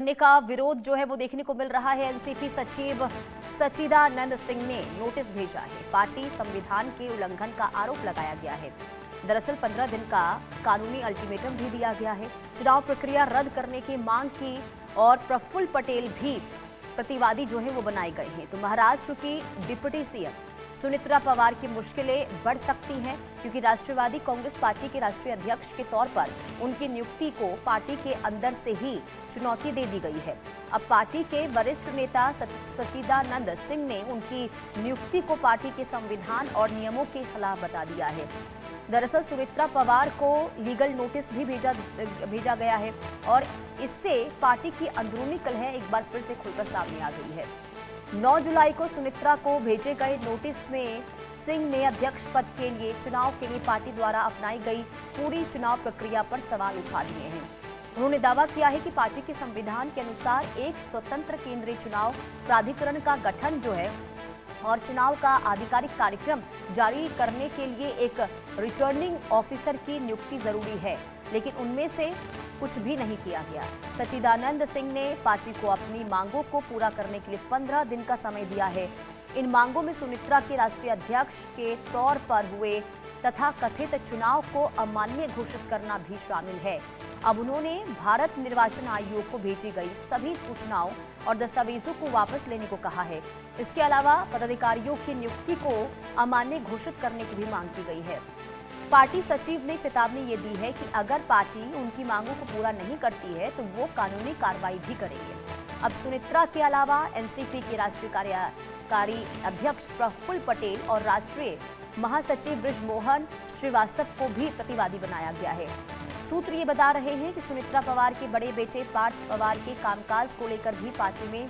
करने का विरोध जो है वो देखने को मिल रहा है। एनसीपी सचिव सच्चिदानंद सिंह ने नोटिस भेजा है। पार्टी संविधान के उल्लंघन का आरोप लगाया गया है। दरअसल 15 दिन का कानूनी अल्टीमेटम भी दिया गया है। चुनाव प्रक्रिया रद्द करने की मांग की और प्रफुल्ल पटेल भी प्रतिवादी जो है वो बनाए गए हैं। तो महाराष्ट्र की डिप्टी सीएम सुनेत्रा पवार की मुश्किलें बढ़ सकती हैं, क्योंकि राष्ट्रवादी कांग्रेस पार्टी के राष्ट्रीय अध्यक्ष के तौर पर उनकी नियुक्ति को पार्टी के अंदर से ही चुनौती दे दी गई है। अब पार्टी के वरिष्ठ नेता सच्चिदानंद सिंह ने उनकी नियुक्ति को पार्टी के संविधान और नियमों के खिलाफ बता दिया है। दरअसल सुनेत्रा पवार को लीगल नोटिस भी भेजा गया है और इससे पार्टी की अंदरूनी कलह एक बार फिर से खुलकर सामने आ गई है। 9 जुलाई को सुनेत्रा को भेजे गए नोटिस में सिंह ने अध्यक्ष पद के लिए चुनाव के लिए पार्टी द्वारा अपनाई गई पूरी चुनाव प्रक्रिया पर सवाल उठा दिए हैं। उन्होंने दावा किया है कि पार्टी के संविधान के अनुसार एक स्वतंत्र केंद्रीय चुनाव प्राधिकरण का गठन जो है और चुनाव का आधिकारिक कार्यक्रम जारी करने के लिए एक रिटर्निंग ऑफिसर की नियुक्ति जरूरी है, लेकिन उनमें से कुछ भी नहीं किया गया। सच्चिदानंद सिंह ने पार्टी को अपनी मांगों को पूरा करने के लिए 15 दिन का समय दिया है। इन मांगों में सुनेत्रा के राष्ट्रीय अध्यक्ष के तौर पर हुए तथा कथित चुनाव को अमान्य घोषित करना भी शामिल है। अब उन्होंने भारत निर्वाचन आयोग को भेजी गई सभी सूचनाओं और दस्तावेजों को वापस लेने को कहा है। इसके अलावा पदाधिकारियों की नियुक्ति को अमान्य घोषित करने की भी मांग की गई है। पार्टी सचिव ने चेतावनी ये दी है कि अगर पार्टी उनकी मांगों को पूरा नहीं करती है तो वो कानूनी कार्रवाई भी करेंगे। अब सुनेत्रा के अलावा एनसीपी के राष्ट्रीय कार्यकारी अध्यक्ष प्रफुल्ल पटेल और राष्ट्रीय महासचिव बृजमोहन श्रीवास्तव को भी प्रतिवादी बनाया गया है। सूत्र ये बता रहे हैं कि सुनेत्रा पवार के बड़े बेटे पार्थ पवार के कामकाज को लेकर भी पार्टी में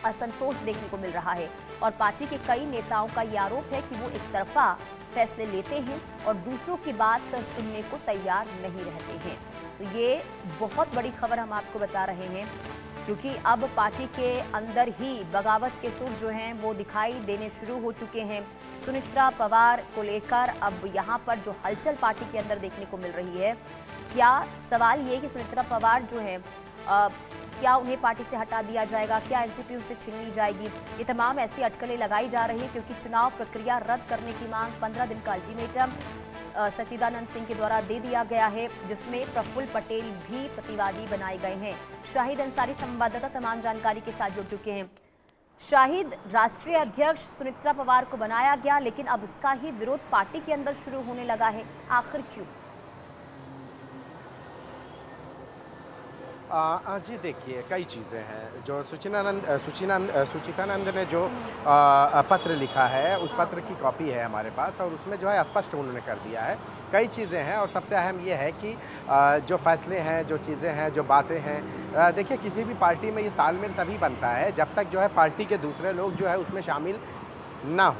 असंतोष देखने को मिल रहा है और पार्टी के कई नेताओं का ये आरोप है कि वो एक तरफा फैसले लेते हैं और दूसरों की बात सुनने को तैयार नहीं रहते हैं। तो ये बहुत बड़ी खबर हम आपको बता रहे हैं, क्योंकि अब पार्टी के अंदर ही बगावत के सुर जो हैं वो दिखाई देने शुरू हो चुके हैं। सुनेत्रा पवार को लेकर अब यहाँ पर जो हलचल पार्टी के अंदर देखने को मिल रही है, क्या सवाल ये कि सुनेत्रा पवार जो है क्या उन्हें पार्टी से हटा दिया जाएगा, क्या एनसीपी उनसे छीन ली जाएगी, ये तमाम ऐसी अटकलें लगाई जा रही है, क्योंकि चुनाव प्रक्रिया रद्द करने की मांग 15 दिन का अल्टीमेटम सच्चिदानंद सिंह के द्वारा दे दिया गया है, जिसमें प्रफुल्ल पटेल भी प्रतिवादी बनाए गए हैं। शाहिद अंसारी संवाददाता तमाम जानकारी के साथ जुड़ चुके हैं। शाहिद, राष्ट्रीय अध्यक्ष सुनेत्रा पवार को बनाया गया, लेकिन अब इसका ही विरोध पार्टी के अंदर शुरू होने लगा है, आखिर क्यों? जी देखिए, कई चीज़ें हैं। जो सुचितानंद ने जो पत्र लिखा है, उस पत्र की कॉपी है हमारे पास और उसमें जो है स्पष्ट उन्होंने कर दिया है। कई चीज़ें हैं और सबसे अहम ये है कि जो फैसले हैं, जो चीज़ें हैं, जो बातें हैं, देखिए किसी भी पार्टी में ये तालमेल तभी बनता है जब तक जो है पार्टी के दूसरे लोग जो है उसमें शामिल ना हो।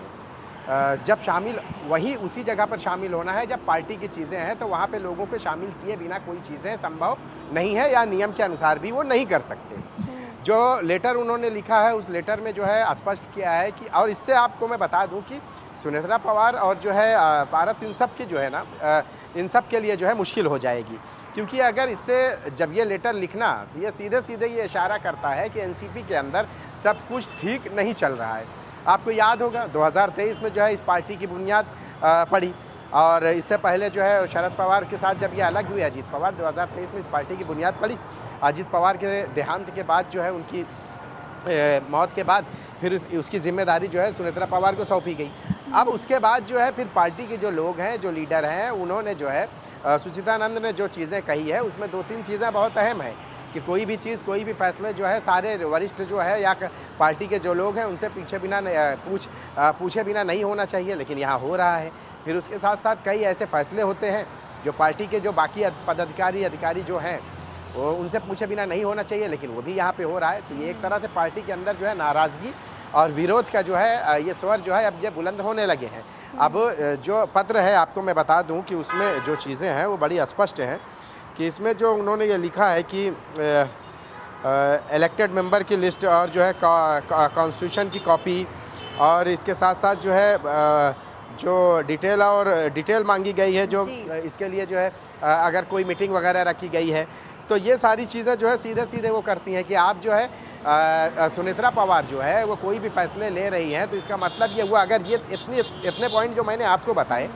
जब शामिल वही उसी जगह पर शामिल होना है जब पार्टी की चीज़ें हैं, तो वहाँ पे लोगों को शामिल किए बिना कोई चीज़ें संभव नहीं है या नियम के अनुसार भी वो नहीं कर सकते। जो लेटर उन्होंने लिखा है उस लेटर में जो है स्पष्ट किया है कि, और इससे आपको मैं बता दूं कि सुनेत्रा पवार और जो है पारस, इन सब के जो है ना, इन सब के लिए जो है मुश्किल हो जाएगी, क्योंकि अगर इससे जब ये लेटर लिखना, ये सीधे सीधे ये इशारा करता है कि एनसीपी के अंदर सब कुछ ठीक नहीं चल रहा है। आपको याद होगा 2023 में जो है इस पार्टी की बुनियाद पड़ी और इससे पहले जो है शरद पवार के साथ जब ये अलग हुई अजीत पवार, 2023 में इस पार्टी की बुनियाद पड़ी। अजीत पवार के देहांत के बाद जो है उनकी मौत के बाद फिर उसकी जिम्मेदारी जो है सुनेत्रा पवार को सौंपी गई। अब उसके बाद जो है फिर पार्टी के जो लोग हैं, जो लीडर हैं, उन्होंने जो है सुचितानंद ने जो चीज़ें कही है उसमें 2-3 चीज़ें बहुत अहम हैं कि कोई भी चीज़, कोई भी फैसले जो है सारे वरिष्ठ जो है या पार्टी के जो लोग हैं उनसे पूछे बिना नहीं होना चाहिए, लेकिन यहाँ हो रहा है। फिर उसके साथ साथ कई ऐसे फैसले होते हैं जो पार्टी के जो बाकी अधिकारी जो हैं वो उनसे पूछे बिना नहीं होना चाहिए, लेकिन वो भी यहाँ पे हो रहा है। तो ये एक तरह से पार्टी के अंदर जो है नाराज़गी और विरोध का जो है ये स्वर जो है अब ये बुलंद होने लगे हैं। अब जो पत्र है आपको मैं बता दूँ कि उसमें जो चीज़ें हैं वो बड़ी स्पष्ट हैं कि इसमें जो उन्होंने ये लिखा है कि इलेक्टेड मेंबर की लिस्ट और जो है कॉन्स्टिट्यूशन की कॉपी और इसके साथ साथ जो है जो डिटेल मांगी गई है, जो इसके लिए जो है अगर कोई मीटिंग वगैरह रखी गई है तो ये सारी चीज़ें जो है सीधे सीधे वो करती हैं कि आप जो है सुनेत्रा पवार जो है वो कोई भी फैसले ले रही हैं, तो इसका मतलब ये हुआ अगर ये इतने पॉइंट जो मैंने आपको बताए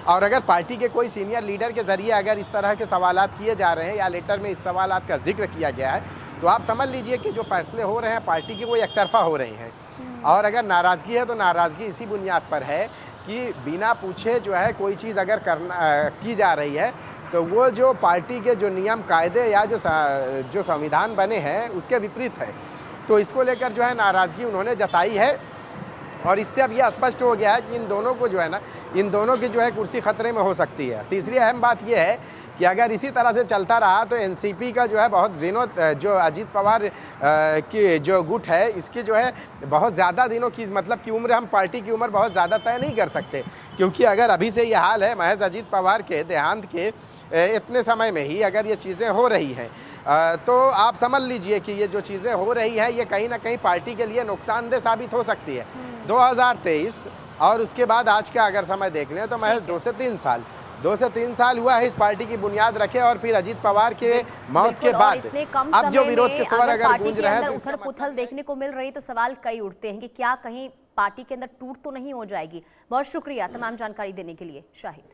और अगर पार्टी के कोई सीनियर लीडर के ज़रिए अगर इस तरह के सवालात किए जा रहे हैं या लेटर में इस सवालात का जिक्र किया गया है, तो आप समझ लीजिए कि जो फैसले हो रहे हैं पार्टी की वो एक तरफा हो रहे हैं। और अगर नाराज़गी है तो नाराज़गी इसी बुनियाद पर है कि बिना पूछे जो है कोई चीज़ अगर की जा रही है तो वो जो पार्टी के जो नियम कायदे या जो संविधान बने हैं उसके विपरीत है। तो इसको लेकर जो है नाराज़गी उन्होंने जताई है और इससे अब ये स्पष्ट हो गया है कि इन दोनों को जो है ना, इन दोनों की जो है कुर्सी खतरे में हो सकती है। तीसरी अहम बात ये है कि अगर इसी तरह से चलता रहा तो एनसीपी का जो है बहुत दिनों जो अजीत पवार की जो गुट है इसकी जो है बहुत ज़्यादा दिनों की मतलब की उम्र हम पार्टी की उम्र बहुत ज़्यादा तय नहीं कर सकते, क्योंकि अगर अभी से ये हाल है महज अजीत पवार के देहांत के इतने समय में ही अगर ये चीज़ें हो रही हैं तो आप समझ लीजिए कि ये जो चीज़ें हो रही हैं ये कहीं ना कहीं पार्टी के लिए नुकसानदेह साबित हो सकती है। 2023 और उसके बाद आज का अगर समय देख लें तो महज 2 से 3 साल हुआ है इस पार्टी की बुनियाद रखे और फिर अजीत पवार के मौत के बाद अब जो विरोध के स्वर अगर गूंज रहे हैं तो उथल पुथल देखने को मिल रही तो सवाल कई उठते हैं कि क्या कहीं पार्टी के अंदर टूट तो नहीं हो जाएगी। बहुत शुक्रिया तमाम जानकारी देने के लिए शाहिद।